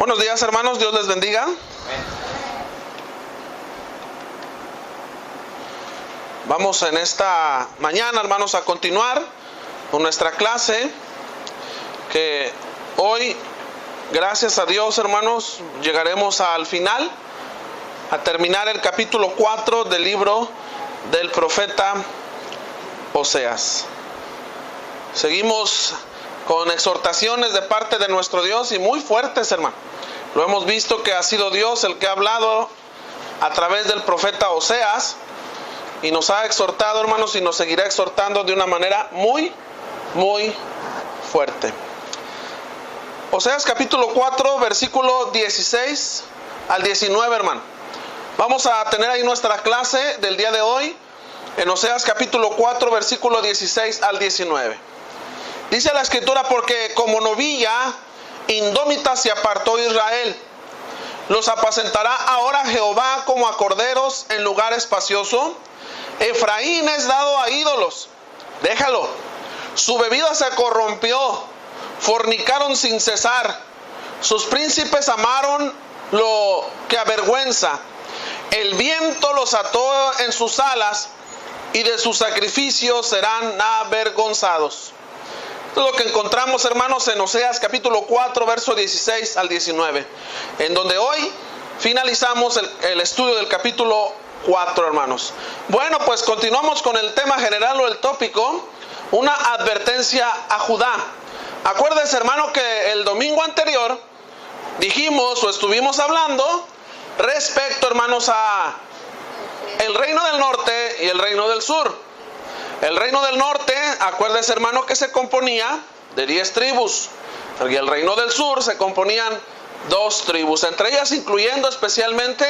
Buenos días, hermanos, Dios les bendiga. Vamos en esta mañana, hermanos, a continuar con nuestra clase, que hoy, gracias a Dios, hermanos, llegaremos al final, a terminar el capítulo 4 del libro del profeta Oseas. Seguimos con exhortaciones de parte de nuestro Dios y muy fuertes, hermano. Lo hemos visto que ha sido Dios el que ha hablado a través del profeta Oseas y nos ha exhortado, hermanos, y nos seguirá exhortando de una manera muy fuerte. Oseas capítulo 4, versículo 16 al 19, hermano. Vamos a tener ahí nuestra clase del día de hoy en Oseas capítulo 4, versículo 16 al 19. Dice la escritura: porque como novilla indómita se apartó Israel, los apacentará ahora Jehová como a corderos en lugar espacioso. Efraín es dado a ídolos, déjalo. Su bebida se corrompió, fornicaron sin cesar. Sus príncipes amaron lo que avergüenza. El viento los ató en sus alas, y de sus sacrificios serán avergonzados. Esto es lo que encontramos, hermanos, en Oseas capítulo 4, verso 16 al 19, en donde hoy finalizamos el estudio del capítulo 4, hermanos. Bueno, pues continuamos con el tema general o el tópico, una advertencia a Judá. Acuérdense, hermano, que el domingo anterior dijimos o estuvimos hablando respecto, hermanos, a el reino del norte y el reino del sur. El reino del norte, acuérdense, hermano, que se componía de 10 tribus. Y el reino del sur se componían 2 tribus, entre ellas incluyendo especialmente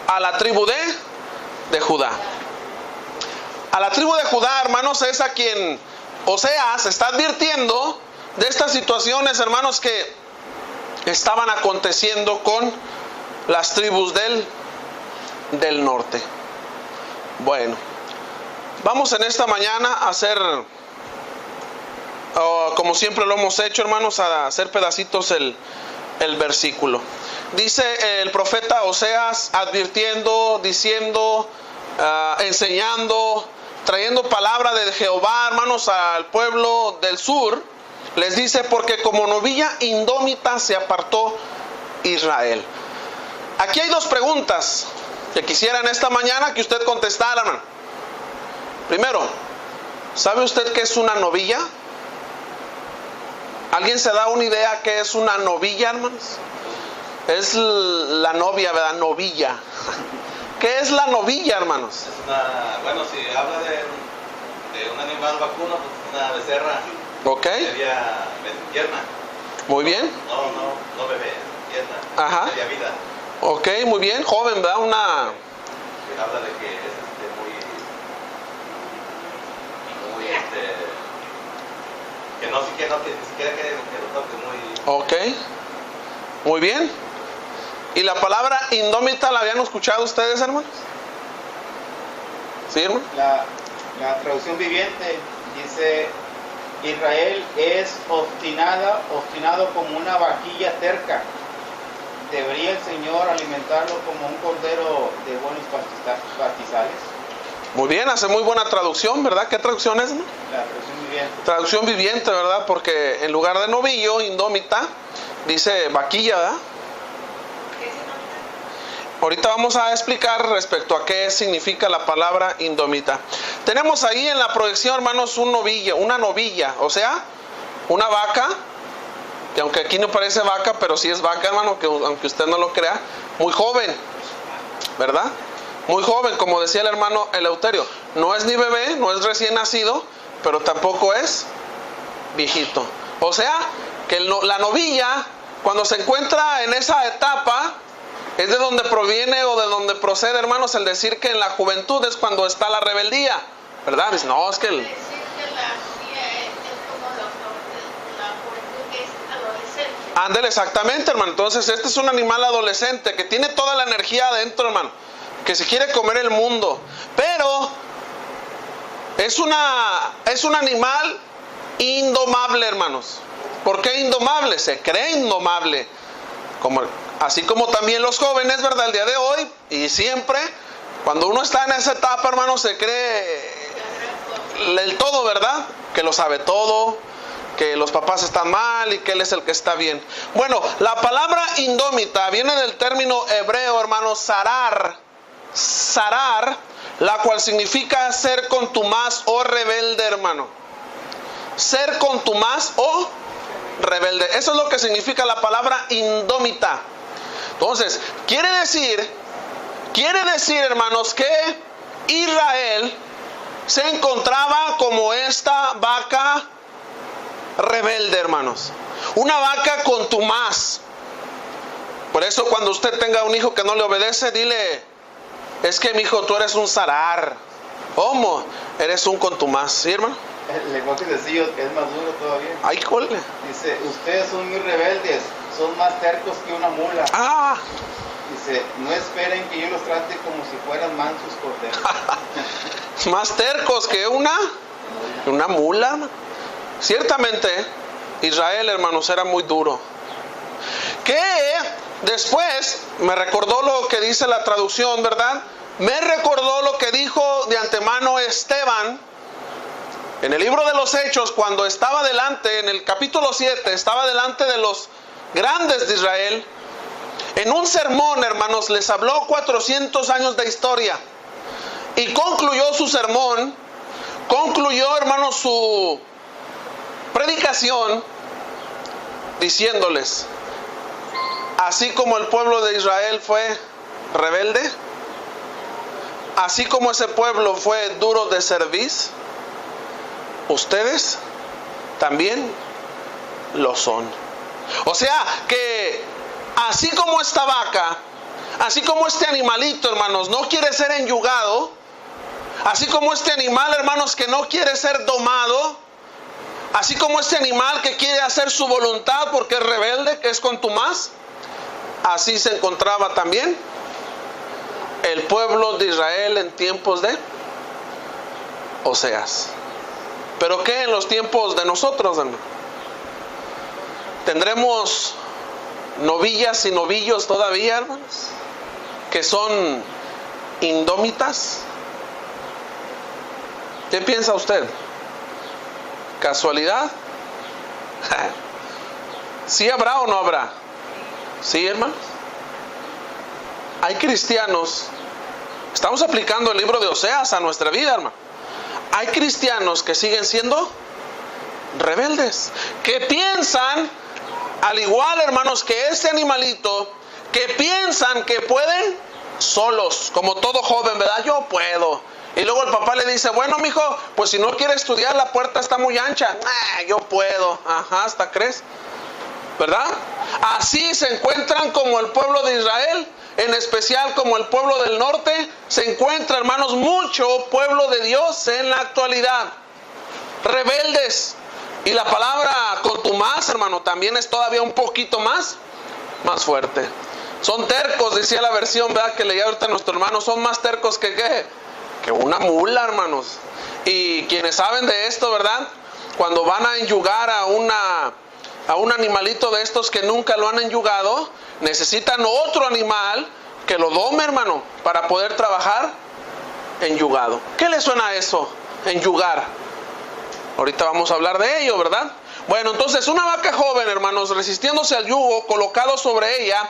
a la tribu de Judá. A la tribu de Judá, hermanos, es a quien Oseas está advirtiendo de estas situaciones, hermanos, que estaban aconteciendo con las tribus del norte. Bueno, vamos en esta mañana a hacer, como siempre lo hemos hecho, hermanos, a hacer pedacitos el versículo. Dice el profeta Oseas advirtiendo, diciendo, enseñando, trayendo palabra de Jehová, hermanos, al pueblo del sur. Les dice: porque como novilla indómita se apartó Israel. Aquí hay 2 preguntas que quisiera en esta mañana que usted contestara, hermano. Primero, ¿sabe usted qué es una novilla? ¿Alguien se da una idea qué es una novilla, hermanos? Es la novia, ¿verdad? Novilla. ¿Qué es la novilla, hermanos? Es bueno, si habla de un animal vacuno, pues una becerra. Ok. Sería tierna. Muy bien. No bebé, tierna. Ajá. Sería vida. Ok, muy bien. Joven, ¿verdad? Que habla de que es que no siquiera que lo toque muy. Ok. Muy bien. ¿Y la palabra indómita la habían escuchado ustedes, hermanos? ¿Sí, hermano? La traducción viviente dice: Israel es obstinado como una vaquilla terca. ¿Debería el Señor alimentarlo como un cordero de buenos pastizales? Muy bien, hace muy buena traducción, ¿verdad? ¿Qué traducción es, no? La traducción viviente. Traducción viviente, ¿verdad? Porque en lugar de novillo, indómita, dice vaquilla, ¿verdad? Ahorita vamos a explicar respecto a qué significa la palabra indómita. Tenemos ahí en la proyección, hermanos, una novilla, o sea, una vaca, que aunque aquí no parece vaca, pero sí es vaca, hermano, que aunque usted no lo crea, muy joven, ¿verdad? Muy joven, como decía el hermano Eleuterio. No es ni bebé, no es recién nacido, pero tampoco es viejito. O sea, que la novilla, cuando se encuentra en esa etapa, es de donde proviene o de donde procede, hermanos, el decir que en la juventud es cuando está la rebeldía, ¿verdad? Dice, no, es que decir que la novilla es como la juventud que es adolescente. Ándele, exactamente, hermano. Entonces, este es un animal adolescente que tiene toda la energía adentro, hermano, que se quiere comer el mundo, pero es un animal indomable, hermanos. ¿Por qué indomable? Se cree indomable. Así como también los jóvenes, ¿verdad? El día de hoy y siempre, cuando uno está en esa etapa, hermano, se cree el todo, ¿verdad? Que lo sabe todo, que los papás están mal y que él es el que está bien. Bueno, la palabra indómita viene del término hebreo, hermano, sarar, la cual significa ser contumaz o rebelde, hermano. Ser contumaz o rebelde. Eso es lo que significa la palabra indómita. Entonces, quiere decir, hermanos, que Israel se encontraba como esta vaca rebelde, hermanos. Una vaca contumaz. Por eso cuando usted tenga un hijo que no le obedece, dile: es que mi hijo, tú eres un zarar. ¿Cómo? Eres un contumaz, ¿sí, hermano? El lenguaje sencillo es más duro todavía. Ay, cole. Dice: ustedes son muy rebeldes, son más tercos que una mula. Dice: no esperen que yo los trate como si fueran mansos corderos. Más tercos que una mula. Ciertamente, Israel, hermanos, era muy duro. Que después me recordó lo que dice la traducción, ¿verdad? Me recordó lo que dijo de antemano Esteban en el libro de los Hechos, cuando estaba delante, en el capítulo 7, estaba delante de los grandes de Israel. En un sermón, hermanos, les habló 400 años de historia. Y concluyó su sermón, hermanos, su predicación, diciéndoles: así como el pueblo de Israel fue rebelde, así como ese pueblo fue duro de cerviz, ustedes también lo son. O sea que así como esta vaca, así como este animalito, hermanos, no quiere ser enyugado, así como este animal, hermanos, que no quiere ser domado, así como este animal que quiere hacer su voluntad porque es rebelde, que es contumaz, así se encontraba también el pueblo de Israel en tiempos de Oseas. ¿Pero qué en los tiempos de nosotros, hermano? ¿Tendremos novillas y novillos todavía, hermanos, que son indómitas? ¿Qué piensa usted? ¿Casualidad? ¿Sí habrá o no habrá? ¿Sí, hermanos? Hay cristianos, estamos aplicando el libro de Oseas a nuestra vida, hermano. Hay cristianos que siguen siendo rebeldes, que piensan, al igual, hermanos, que este animalito, que piensan que pueden solos, como todo joven, ¿verdad? Yo puedo. Y luego el papá le dice: bueno, mijo, pues si no quiere estudiar, la puerta está muy ancha. Yo puedo. Ajá, ¿hasta crees? ¿Verdad? Así se encuentran como el pueblo de Israel, en especial como el pueblo del norte. Se encuentra, hermanos, mucho pueblo de Dios en la actualidad, rebeldes. Y la palabra contumaz, hermano, también es todavía un poquito más fuerte. Son tercos, decía la versión, ¿verdad?, que leía ahorita nuestro hermano. Son más tercos que una mula, hermanos. Y quienes saben de esto, ¿verdad?, cuando van a enyugar a un animalito de estos que nunca lo han enyugado, necesitan otro animal que lo dome, hermano, para poder trabajar enyugado. ¿Qué le suena a eso? Enyugar. Ahorita vamos a hablar de ello, ¿verdad? Bueno, entonces una vaca joven, hermanos, resistiéndose al yugo colocado sobre ella,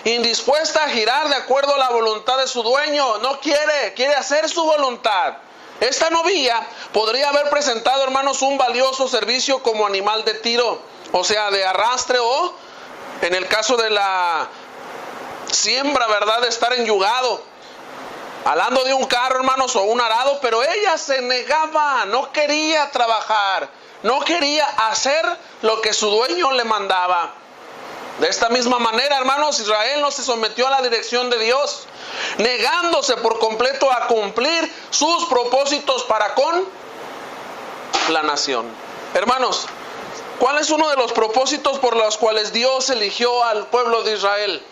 indispuesta a girar de acuerdo a la voluntad de su dueño, no quiere hacer su voluntad. Esta novilla podría haber presentado, hermanos, un valioso servicio como animal de tiro, o sea, de arrastre, o en el caso de la siembra, ¿verdad?, de estar enyugado, hablando de un carro, hermanos, o un arado. Pero ella se negaba, no quería trabajar, no quería hacer lo que su dueño le mandaba. De esta misma manera, hermanos, Israel no se sometió a la dirección de Dios, negándose por completo a cumplir sus propósitos para con la nación. Hermanos, ¿cuál es uno de los propósitos por los cuales Dios eligió al pueblo de Israel?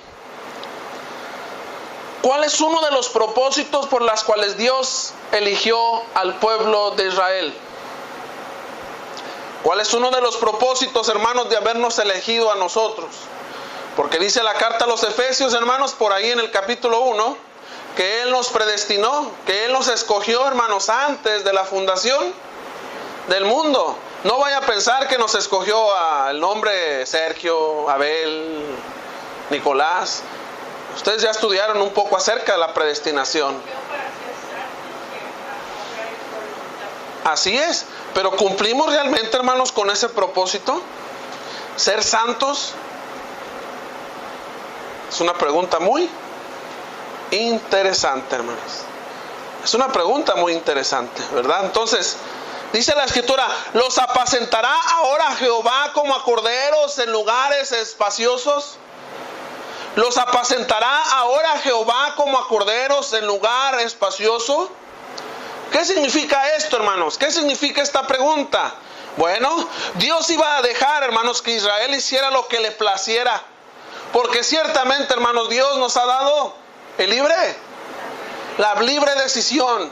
¿Cuál es uno de los propósitos por los cuales Dios eligió al pueblo de Israel? ¿Cuál es uno de los propósitos, hermanos, de habernos elegido a nosotros? Porque dice la carta a los Efesios, hermanos, por ahí en el capítulo 1, que Él nos predestinó, que Él nos escogió, hermanos, antes de la fundación del mundo. No vaya a pensar que nos escogió el nombre Sergio, Abel, Nicolás. Ustedes ya estudiaron un poco acerca de la predestinación. Así es, pero ¿cumplimos realmente, hermanos, con ese propósito? ¿Ser santos? Es una pregunta muy interesante, hermanos. Es una pregunta muy interesante, ¿verdad? Entonces, dice la Escritura, los apacentará ahora Jehová como a corderos en lugares espaciosos. Los apacentará ahora Jehová como a corderos en lugar espacioso. ¿Qué significa esto, hermanos? ¿Qué significa esta pregunta? Bueno, Dios iba a dejar, hermanos, que Israel hiciera lo que le placiera. Porque ciertamente, hermanos, Dios nos ha dado la libre decisión.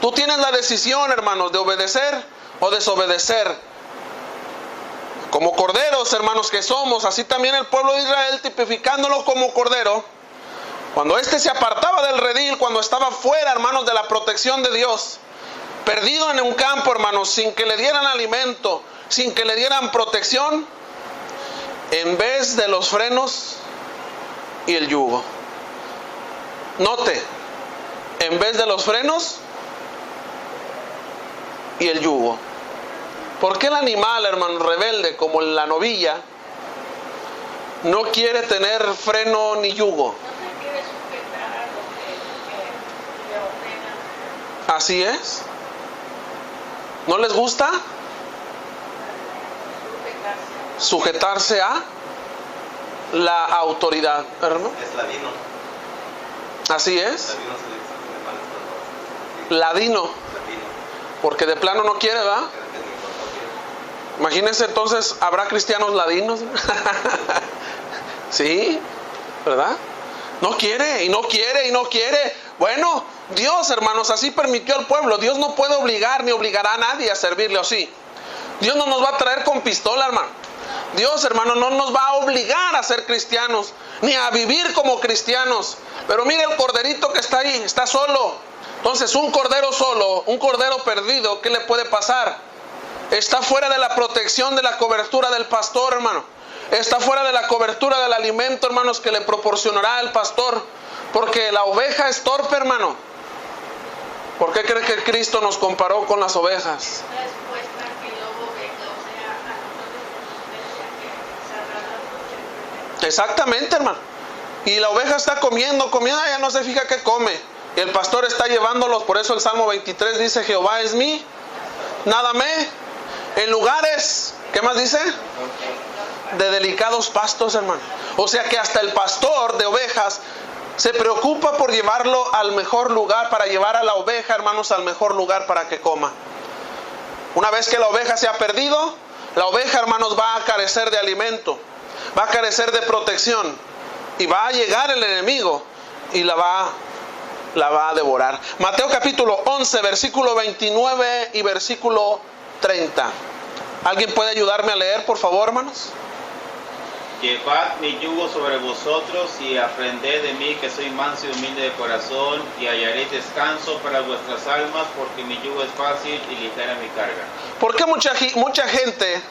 Tú tienes la decisión, hermanos, de obedecer o desobedecer. Como corderos, hermanos, que somos, así también el pueblo de Israel, tipificándolo como cordero, cuando éste se apartaba del redil, cuando estaba fuera, hermanos, de la protección de Dios, perdido en un campo, hermanos, sin que le dieran alimento, sin que le dieran protección, en vez de los frenos y el yugo. Note, en vez de los frenos y el yugo. ¿Por qué el animal, hermano, rebelde, como la novilla, no quiere tener freno ni yugo? Así es. ¿No les gusta sujetarse a la autoridad, hermano? Es ladino. Así es. Ladino se le dice Ladino. ladino. Porque de plano no quiere, ¿verdad? Imagínense entonces, ¿habrá cristianos ladinos? Sí, ¿verdad? No quiere y no quiere y no quiere. Bueno, Dios, hermanos, así permitió al pueblo. Dios no puede obligar ni obligará a nadie a servirle, ¿o sí? Dios no nos va a traer con pistola, hermano. Dios, hermano, no nos va a obligar a ser cristianos, ni a vivir como cristianos. Pero mire el corderito que está ahí, está solo. Entonces, un cordero solo, un cordero perdido, ¿qué le puede pasar? Está fuera de la protección, de la cobertura del pastor, hermano. Está fuera de la cobertura del alimento, hermanos, que le proporcionará el pastor. Porque la oveja es torpe, hermano. ¿Por qué cree que Cristo nos comparó con las ovejas? Exactamente, hermano. Y la oveja está comiendo, ya no se fija qué come. Y el pastor está llevándolos. Por eso el Salmo 23 dice, Jehová es mi nada me. En lugares, ¿qué más dice? De delicados pastos, hermano. O sea que hasta el pastor de ovejas se preocupa por llevarlo al mejor lugar, para llevar a la oveja, hermanos, al mejor lugar para que coma. Una vez que la oveja se ha perdido, la oveja, hermanos, va a carecer de alimento, va a carecer de protección, y va a llegar el enemigo y la va a devorar. Mateo capítulo 11, versículo 29 y versículo 30. ¿Alguien puede ayudarme a leer, por favor, hermanos? Llevad mi yugo sobre vosotros y aprended de mí, que soy manso y humilde de corazón, y hallaréis descanso para vuestras almas, porque mi yugo es fácil y ligera mi carga. ¿Por qué mucha gente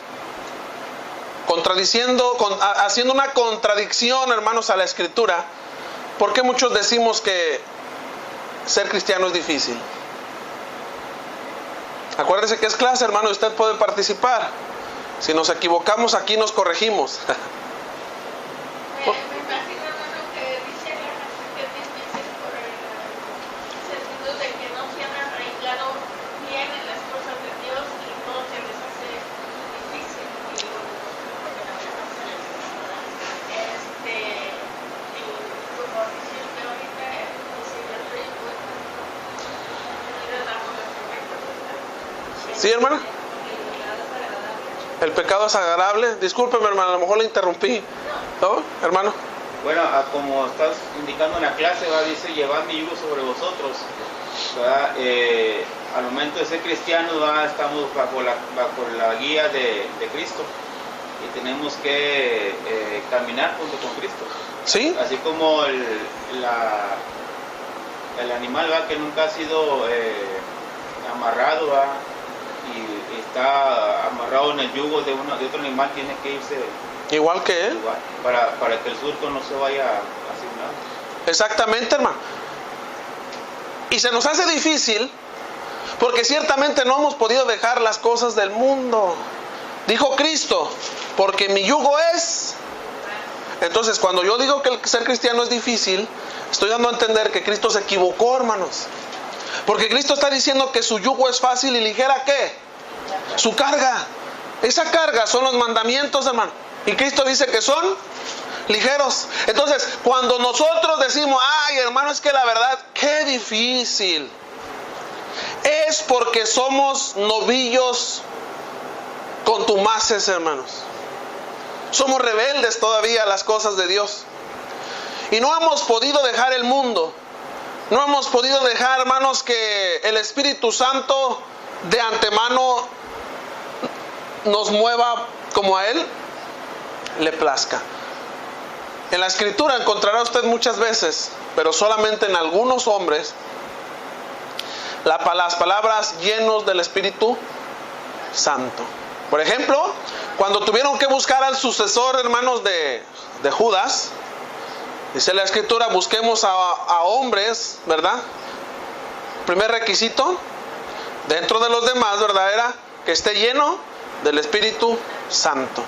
haciendo una contradicción, hermanos, a la Escritura? ¿Por qué muchos decimos que ser cristiano es difícil? Acuérdese que es clase, hermano, y usted puede participar. Si nos equivocamos, aquí nos corregimos. Me imagino, hermano, que dice la canción que es difícil por el sentido de que no se han arraigado bien en las cosas de Dios y todo se les hace difícil. Y porque la verdad se les y como diciendo ahorita, si el rey le damos la promesa. ¿Sí, hermana? El pecado es agradable. Discúlpeme, hermano, a lo mejor le interrumpí. ¿No, hermano? Bueno, como estás indicando en la clase, dice, llevad mi yugo sobre vosotros. Al momento de ser cristianos, estamos bajo la guía de Cristo. y tenemos que caminar junto con Cristo. ¿Sí? Así como el animal, ¿va?, que nunca ha sido amarrado, ¿va?, y está amarrado en el yugo de otro animal, tiene que irse Igual que él. igual, para que el surco no se vaya asignado. Exactamente, hermano. Y se nos hace difícil porque ciertamente no hemos podido dejar las cosas del mundo. Dijo Cristo, porque mi yugo es... Entonces, cuando yo digo que el ser cristiano es difícil, estoy dando a entender que Cristo se equivocó, hermanos. Porque Cristo está diciendo que su yugo es fácil y ligera, ¿qué? Su carga. Esa carga son los mandamientos, hermano. Y Cristo dice que son ligeros. Entonces, cuando nosotros decimos, ay, hermano, es que la verdad, qué difícil, es porque somos novillos contumaces, hermanos. Somos rebeldes todavía a las cosas de Dios. Y no hemos podido dejar el mundo. No hemos podido dejar, hermanos, que el Espíritu Santo de antemano nos mueva como a Él le plazca. En la Escritura encontrará usted muchas veces, pero solamente en algunos hombres, las palabras llenos del Espíritu Santo. Por ejemplo, cuando tuvieron que buscar al sucesor, hermanos, de Judas, dice la Escritura, busquemos a hombres, ¿verdad? Primer requisito, dentro de los demás, ¿verdad?, era que esté lleno del Espíritu Santo.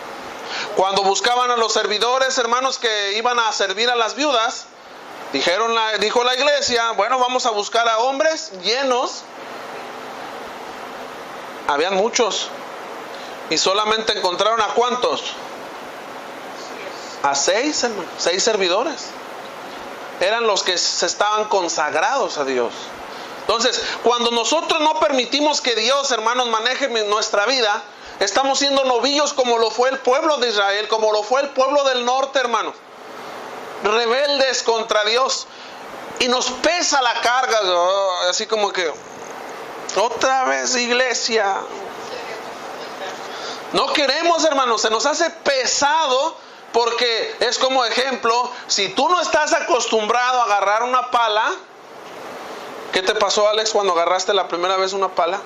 Cuando buscaban a los servidores, hermanos, que iban a servir a las viudas, dijo la iglesia, bueno, vamos a buscar a hombres llenos. Habían muchos. Y solamente encontraron ¿a cuántos? A 6, hermanos, 6 servidores. Eran los que se estaban consagrados a Dios. Entonces, cuando nosotros no permitimos que Dios, hermanos, maneje nuestra vida, estamos siendo novillos como lo fue el pueblo de Israel, como lo fue el pueblo del norte, hermanos. Rebeldes contra Dios. Y nos pesa la carga, así como que, otra vez iglesia. No queremos, hermanos, se nos hace pesado porque es como ejemplo, si tú no estás acostumbrado a agarrar una pala, ¿qué te pasó, Alex, cuando agarraste la primera vez una pala?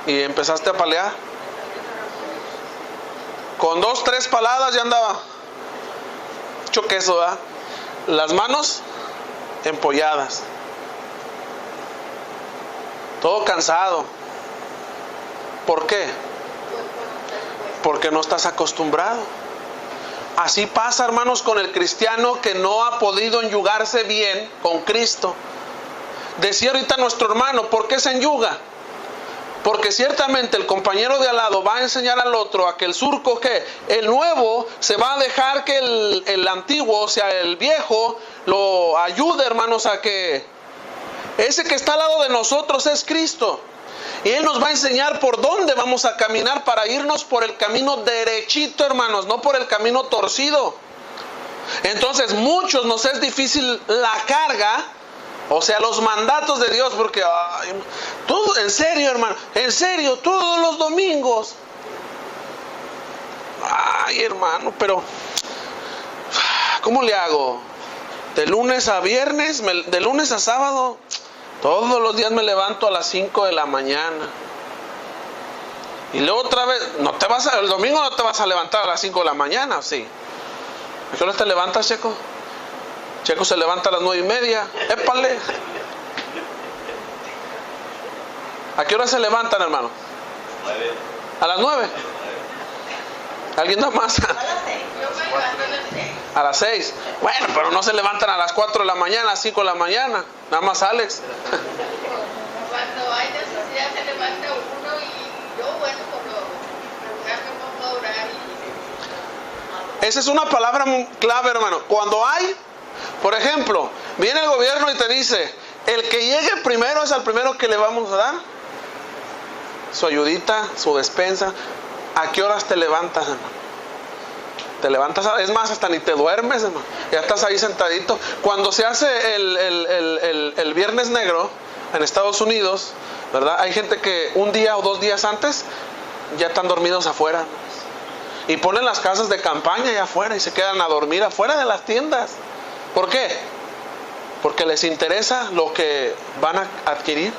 Y empezaste a palear. Con 2, 3 paladas ya andaba hecho queso, ¿verdad? Las manos empolladas. Todo cansado. ¿Por qué? Porque no estás acostumbrado. Así pasa, hermanos, con el cristiano que no ha podido enyugarse bien con Cristo. Decía ahorita nuestro hermano, ¿por qué se enyuga? Porque ciertamente el compañero de al lado va a enseñar al otro a que el surco, que el nuevo, se va a dejar que el antiguo, o sea, el viejo, lo ayude, hermanos, a que ese que está al lado de nosotros es Cristo. Y Él nos va a enseñar por dónde vamos a caminar para irnos por el camino derechito, hermanos, no por el camino torcido. Entonces, muchos nos es difícil la carga, o sea, los mandatos de Dios, porque, todo, en serio, hermano, en serio, todos los domingos. Ay, hermano, pero, ¿cómo le hago? De lunes a viernes, de lunes a sábado, todos los días me levanto a las 5 de la mañana. Y luego otra vez, el domingo no te vas a levantar a las 5 de la mañana, ¿sí? ¿A qué hora te levantas, Checo? Checo se levanta a las 9:30. ¡Épale! ¿A qué hora se levantan, hermano? 9. ¿A las 9? ¿Alguien da más? Yo me levanto a las 6. A las 6. Bueno, pero no se levantan a las 4 de la mañana, a las 5 de la mañana. Nada más Alex. Cuando hay necesidad se levanta uno y yo, bueno, por lo regular me pongo a orar y... Esa es una palabra muy clave, hermano. Cuando hay, por ejemplo, viene el gobierno y te dice, el que llegue primero es al primero que le vamos a dar su ayudita, su despensa. ¿A qué horas te levantas, hermano? Te levantas, es más, hasta ni te duermes, hermano. Ya estás ahí sentadito. Cuando se hace el Viernes Negro en Estados Unidos, ¿verdad? Hay gente que un día o 2 días antes ya están dormidos afuera. Y ponen las casas de campaña allá afuera y se quedan a dormir afuera de las tiendas. ¿Por qué? Porque les interesa lo que van a adquirir.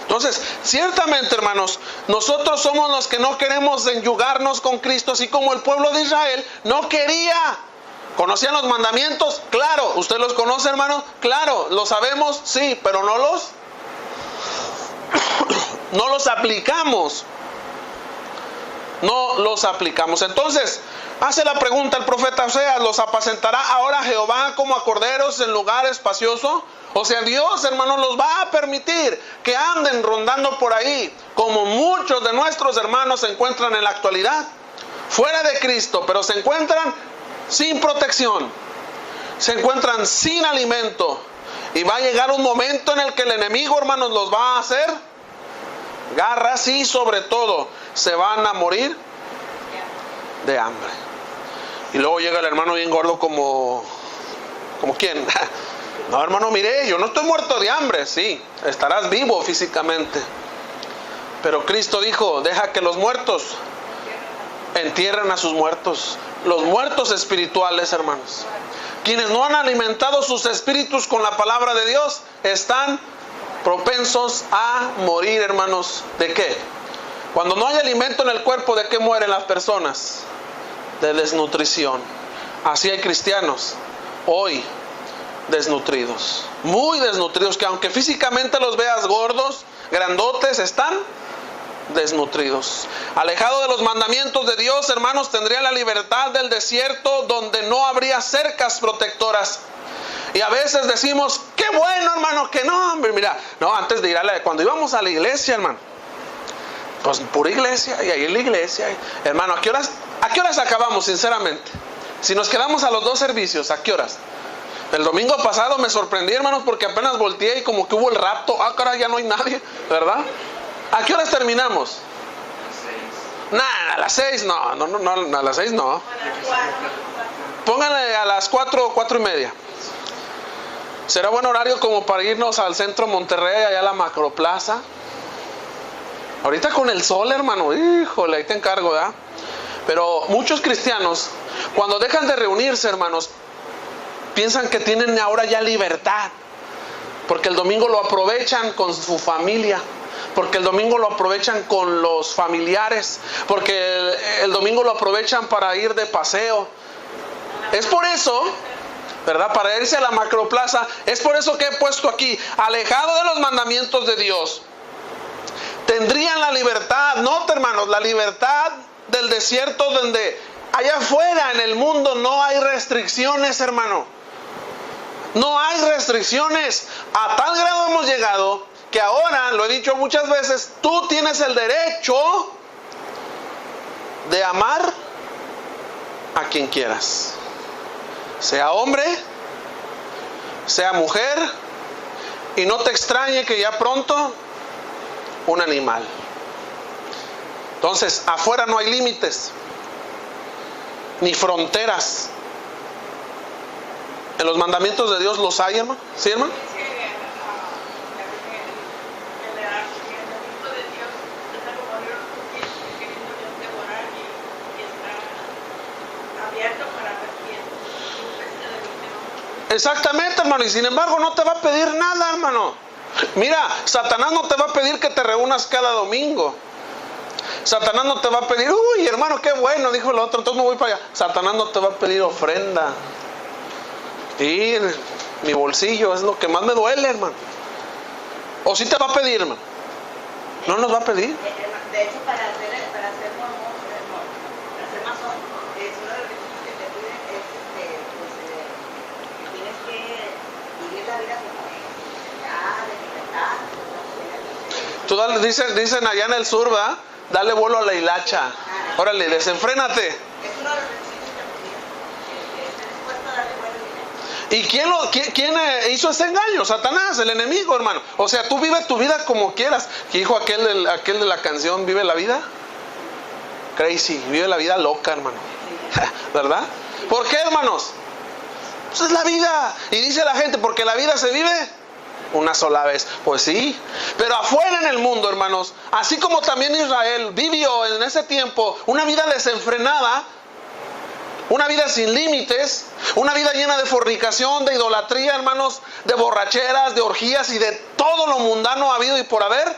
Entonces, ciertamente, hermanos, nosotros somos los que no queremos enyugarnos con Cristo, así como el pueblo de Israel no quería. ¿Conocían los mandamientos? Claro. ¿Usted los conoce, hermano? Claro. ¿Lo sabemos? Sí, pero no los aplicamos. No los aplicamos. Entonces, hace la pregunta el profeta Oseas: ¿los apacentará ahora Jehová como a corderos en lugar espacioso? O sea, Dios, hermanos, los va a permitir que anden rondando por ahí, como muchos de nuestros hermanos se encuentran en la actualidad, fuera de Cristo, pero se encuentran sin protección, se encuentran sin alimento, y va a llegar un momento en el que el enemigo, hermanos, los va a hacer garras, y sobre todo se van a morir de hambre. Y luego llega el hermano bien gordo como ¿quién? No, hermano, mire, yo no estoy muerto de hambre. Sí, estarás vivo físicamente, pero Cristo dijo: deja que los muertos entierren a sus muertos. Los muertos espirituales, hermanos, quienes no han alimentado sus espíritus con la palabra de Dios, están propensos a morir, hermanos. ¿De qué? Cuando no hay alimento en el cuerpo, ¿de qué mueren las personas? De desnutrición. Así hay cristianos hoy desnutridos, muy desnutridos, que aunque físicamente los veas gordos, grandotes, están desnutridos. Alejados de los mandamientos de Dios, hermanos, tendrían la libertad del desierto, donde no habría cercas protectoras. Y a veces decimos: qué bueno, hermano, que no, hombre, mira, no, antes de ir cuando íbamos a la iglesia, hermano, pues pura iglesia, y ahí en la iglesia, hermano, ¿a qué horas acabamos, sinceramente? Si nos quedamos a los 2 servicios, ¿a qué horas? El domingo pasado me sorprendí, hermanos, porque apenas volteé y como que hubo el rapto. Ah, caray, ya no hay nadie, ¿verdad? ¿A qué horas terminamos? Nah, a las 6 no, a las 6 no. Pónganle a las 4, 4:30. Será buen horario como para irnos al centro Monterrey, allá a la Macroplaza. Ahorita con el sol, hermano, híjole, ahí te encargo, ¿verdad? Pero muchos cristianos, cuando dejan de reunirse, hermanos, piensan que tienen ahora ya libertad, porque el domingo lo aprovechan con su familia, porque el domingo lo aprovechan con los familiares, porque el domingo lo aprovechan para ir de paseo. Es por eso, ¿verdad? Para irse a la Macroplaza. Es por eso que he puesto aquí: alejado de los mandamientos de Dios, tendrían la libertad, nota, hermanos, la libertad del desierto, donde allá afuera en el mundo no hay restricciones, hermano. No hay restricciones. A tal grado hemos llegado que ahora, lo he dicho muchas veces, tú tienes el derecho de amar a quien quieras, sea hombre, sea mujer, y no te extrañe que ya pronto un animal. Entonces, afuera no hay límites ni fronteras. En los mandamientos de Dios los hay, hermano. ¿Sí, hermano? Exactamente, hermano. Y sin embargo no te va a pedir nada, hermano. Mira, Satanás no te va a pedir que te reúnas cada domingo. Satanás no te va a pedir: uy, hermano, qué bueno, dijo el otro, entonces me voy para allá. Satanás no te va a pedir ofrenda. Y mi bolsillo es lo que más me duele, hermano. ¿O sí te va a pedir, hermano? No nos va a pedir. De hecho, para ser mormón, para ser masón, es uno de los requisitos que te piden es que tienes que vivir la vida como de libertad. Dicen allá en el sur, ¿verdad? Dale vuelo a la hilacha. Órale, desenfrénate. Es uno de los requisitos que te piden. Estés dispuesto a darle vuelo a la hilacha. ¿Y quién hizo ese engaño? Satanás, el enemigo, hermano. O sea, tú vive tu vida como quieras. ¿Qué dijo aquel de la canción? ¿Vive la vida? Crazy, vive la vida loca, hermano. ¿Verdad? ¿Por qué, hermanos? Pues es la vida. Y dice la gente: porque la vida se vive una sola vez. Pues sí, pero afuera en el mundo, hermanos, así como también Israel vivió en ese tiempo una vida desenfrenada, Una vida sin límites, una vida llena de fornicación, de idolatría, hermanos, de borracheras, de orgías y de todo lo mundano habido y por haber.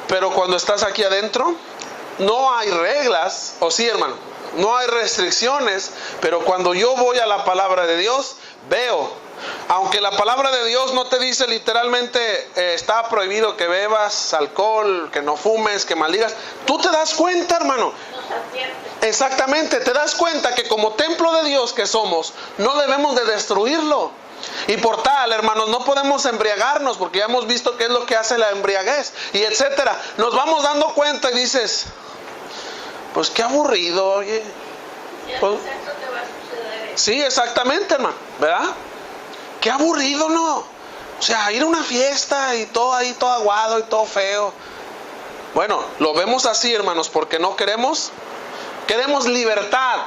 Pero cuando estás aquí adentro, no hay reglas, ¿o sí, hermano? No hay restricciones, pero cuando yo voy a la palabra de Dios, veo. Aunque la palabra de Dios no te dice literalmente, está prohibido que bebas alcohol, que no fumes, que maldigas, tú te das cuenta, hermano. Exactamente, te das cuenta que como templo de Dios que somos, no debemos de destruirlo. Y por tal, hermanos, no podemos embriagarnos, porque ya hemos visto qué es lo que hace la embriaguez, y etcétera. Nos vamos dando cuenta y dices, pues qué aburrido, oye. Pues, sí, exactamente, hermano, ¿verdad? Qué aburrido, ¿no? O sea, ir a una fiesta y todo ahí, todo aguado y todo feo. Bueno, lo vemos así, hermanos, porque no queremos libertad.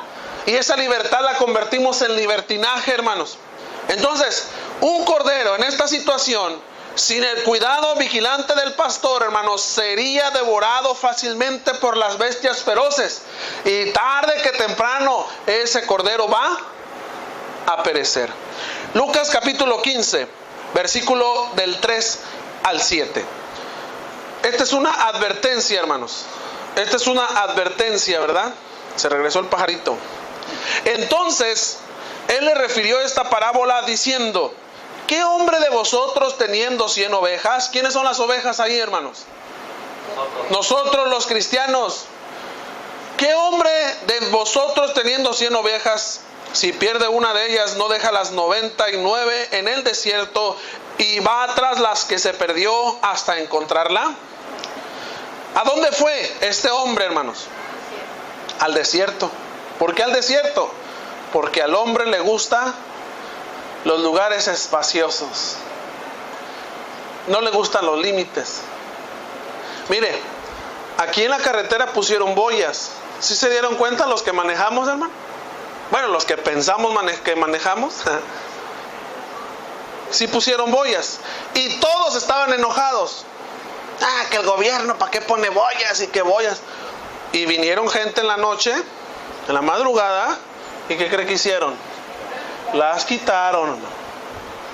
Y esa libertad la convertimos en libertinaje, hermanos. Entonces, un cordero en esta situación, sin el cuidado vigilante del pastor, hermanos, sería devorado fácilmente por las bestias feroces. Y tarde que temprano, ese cordero va a perecer. Lucas capítulo 15, versículo del 3 al 7. Esta es una advertencia, hermanos. Esta es una advertencia, ¿verdad? Se regresó el pajarito. Entonces, él le refirió esta parábola diciendo, ¿qué hombre de vosotros teniendo 100 ovejas? ¿Quiénes son las ovejas ahí, hermanos? Nosotros los cristianos. ¿Qué hombre de vosotros teniendo 100 ovejas, si pierde una de ellas, no deja las 99 en el desierto y va tras las que se perdió hasta encontrarla? ¿A dónde fue este hombre, hermanos? Al desierto. ¿Por qué al desierto? Porque al hombre le gustan los lugares espaciosos. No le gustan los límites. Mire, aquí en la carretera pusieron boyas. ¿Sí se dieron cuenta los que manejamos, hermano? Bueno, los que pensamos que manejamos. Sí pusieron boyas. Y todos estaban enojados. Ah, que el gobierno, ¿para qué pone boyas y qué boyas? Y vinieron gente en la noche, en la madrugada, ¿y qué cree que hicieron? Las quitaron.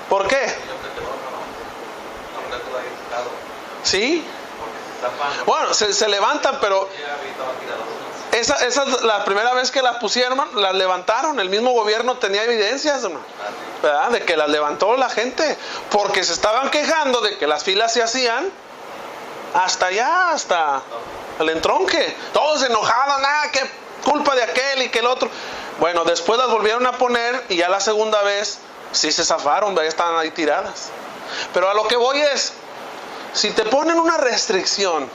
¿Por qué? ¿Sí? Bueno, se levantan, pero esa es la primera vez que las pusieron, las levantaron. El mismo gobierno tenía evidencias, ¿verdad? De que las levantó la gente, porque se estaban quejando de que las filas se hacían hasta allá, hasta el entronque. Todos enojados, nada, que culpa de aquel y que el otro. Bueno, después las volvieron a poner y ya la segunda vez sí se zafaron, ya estaban ahí tiradas. Pero a lo que voy es, si te ponen una restricción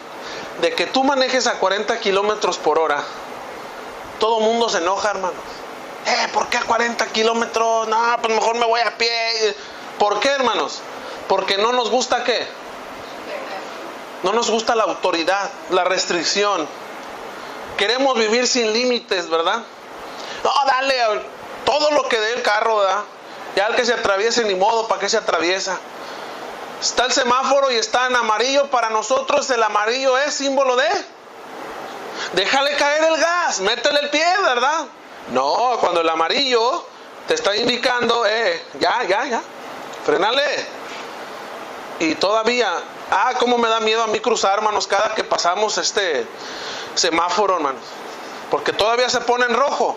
de que tú manejes a 40 kilómetros por hora, todo el mundo se enoja, hermanos. ¿Por qué a 40 kilómetros? No, pues mejor me voy a pie. ¿Por qué, hermanos? Porque no nos gusta, ¿qué? No nos gusta la autoridad, la restricción. Queremos vivir sin límites, ¿verdad? No, dale todo lo que dé el carro, ¿verdad? Ya el que se atraviese, ni modo, ¿para qué se atraviesa? Está el semáforo y está en amarillo. Para nosotros el amarillo es símbolo de déjale caer el gas, métele el pie, ¿verdad? No, cuando el amarillo te está indicando, ya, frénale. Y todavía, cómo me da miedo a mí cruzar, hermanos, cada que pasamos este semáforo, hermanos, porque todavía se pone en rojo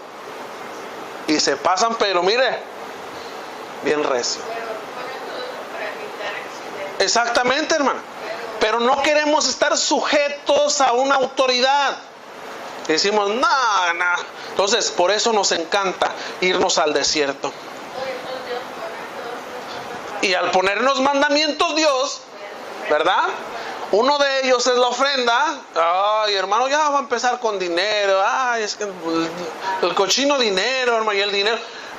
y se pasan, pero mire, bien recio. Exactamente, hermano. Pero no queremos estar sujetos a una autoridad. Y decimos, no. Entonces, por eso nos encanta irnos al desierto. Y al ponernos mandamientos Dios, ¿verdad? Uno de ellos es la ofrenda. Ay, hermano, ya va a empezar con dinero. Ay, es que el cochino dinero, hermano, y el dinero.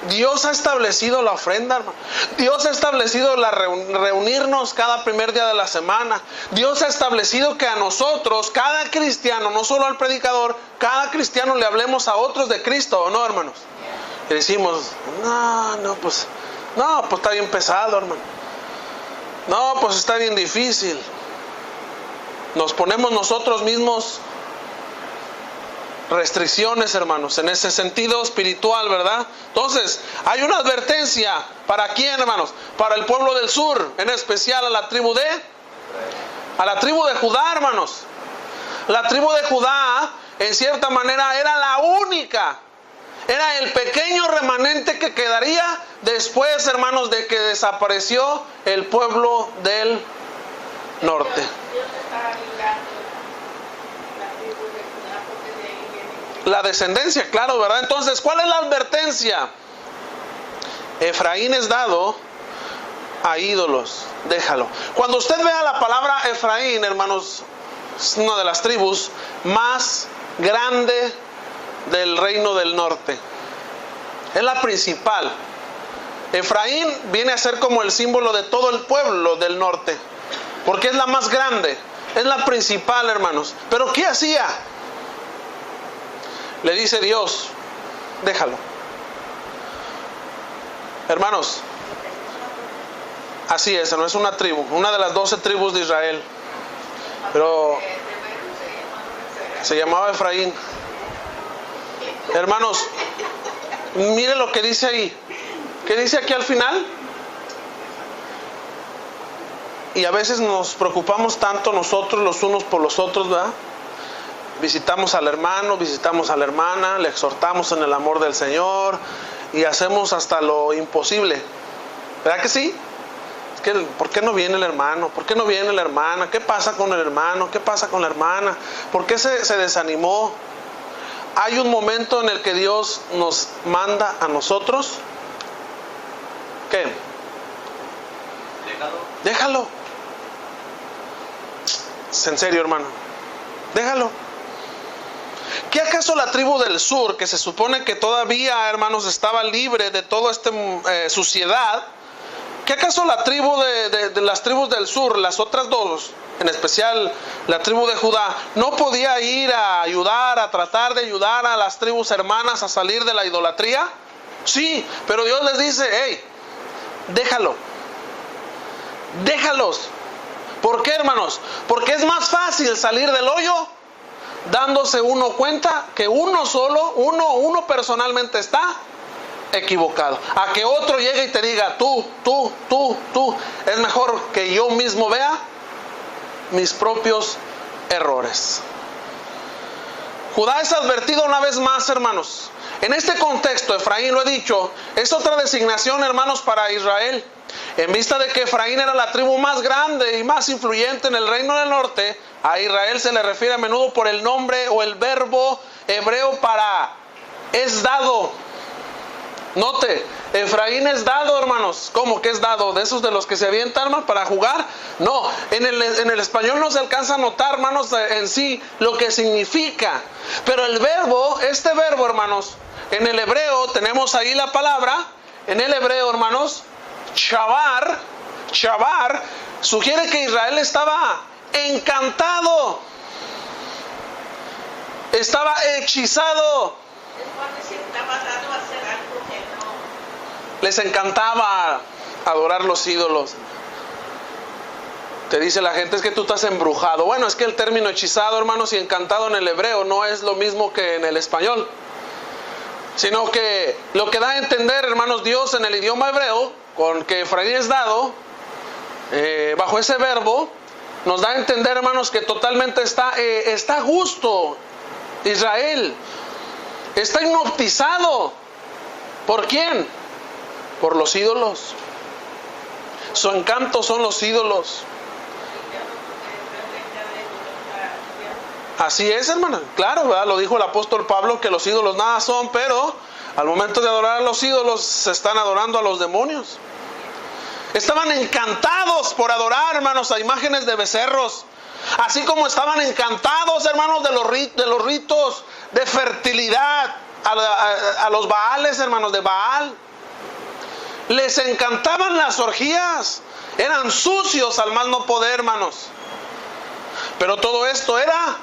Dios ha establecido la ofrenda, hermano. Dios ha establecido reunirnos cada primer día de la semana. Dios ha establecido que a nosotros, cada cristiano, no solo al predicador, cada cristiano le hablemos a otros de Cristo, ¿o no, hermanos? Y decimos, pues está bien pesado, hermano. No, pues está bien difícil. Nos ponemos nosotros mismos restricciones, hermanos, en ese sentido espiritual, ¿verdad? Entonces, hay una advertencia. ¿Para quién, hermanos? Para el pueblo del sur, en especial a la tribu de Judá, hermanos. La tribu de Judá, en cierta manera, era la única, era el pequeño remanente que quedaría después, hermanos, de que desapareció el pueblo del norte. Dios estaba librando la tribu de Judá porque de ahí viene. La descendencia, claro, ¿verdad? Entonces, ¿cuál es la advertencia? Efraín es dado a ídolos, déjalo. Cuando usted vea la palabra Efraín, hermanos, es una de las tribus más grande del reino del norte. Es la principal. Efraín viene a ser como el símbolo de todo el pueblo del norte, porque es la más grande, es la principal, hermanos. Pero ¿qué hacía? Le dice Dios, déjalo. Hermanos, así es, no es una tribu, una de las 12 tribus de Israel, pero se llamaba Efraín. Hermanos, mire lo que dice ahí. ¿Qué dice aquí al final? Y a veces nos preocupamos tanto nosotros los unos por los otros, ¿verdad? Visitamos al hermano, visitamos a la hermana, le exhortamos en el amor del Señor y hacemos hasta lo imposible. ¿Verdad que sí? Es que, ¿por qué no viene el hermano? ¿Por qué no viene la hermana? ¿Qué pasa con el hermano? ¿Qué pasa con la hermana? ¿Por qué se desanimó? Hay un momento en el que Dios nos manda a nosotros. ¿Qué? Déjalo. Es en serio, hermano. Déjalo. ¿Qué acaso la tribu del sur, que se supone que todavía, hermanos, estaba libre de toda esta suciedad? ¿Qué acaso la tribu de las tribus del sur, las otras dos, en especial la tribu de Judá, no podía ir a ayudar, a tratar de ayudar a las tribus hermanas a salir de la idolatría? Sí, pero Dios les dice, hey, déjalo. Déjalos. ¿Por qué, hermanos? Porque es más fácil salir del hoyo dándose uno cuenta que uno solo, uno personalmente está equivocado. A que otro llegue y te diga, tú. Es mejor que yo mismo vea mis propios errores. Judá es advertido una vez más, hermanos. En este contexto, Efraín, lo he dicho, es otra designación, hermanos, para Israel. En vista de que Efraín era la tribu más grande y más influyente en el reino del norte, a Israel se le refiere a menudo por el nombre o el verbo hebreo para es dado. Note, Efraín es dado, hermanos. ¿Cómo que es dado? ¿De esos de los que se avientan, hermanos, para jugar? No, en el español no se alcanza a notar, hermanos, en sí lo que significa. Pero el verbo, este verbo, hermanos, en el hebreo tenemos ahí la palabra, en el hebreo, hermanos, chavar, sugiere que Israel estaba encantado, estaba hechizado. Es cuando se estaba dando a hacer algo que no. Les encantaba adorar los ídolos. Te dice la gente, es que tú estás embrujado. Bueno, es que el término hechizado, hermanos, y encantado en el hebreo no es lo mismo que en el español, sino que lo que da a entender, hermanos, Dios en el idioma hebreo, con que Efraín es dado, bajo ese verbo, nos da a entender, hermanos, que totalmente está a gusto. Israel está hipnotizado. ¿Por quién? Por los ídolos. Su encanto son los ídolos. Así es, hermano. Claro, ¿verdad? Lo dijo el apóstol Pablo, que los ídolos nada son, pero al momento de adorar a los ídolos se están adorando a los demonios. Estaban encantados por adorar, hermanos, a imágenes de becerros. Así como estaban encantados, hermanos, de los ritos de fertilidad, a los baales, hermanos, de Baal. Les encantaban las orgías. Eran sucios al más no poder, hermanos. Pero todo esto era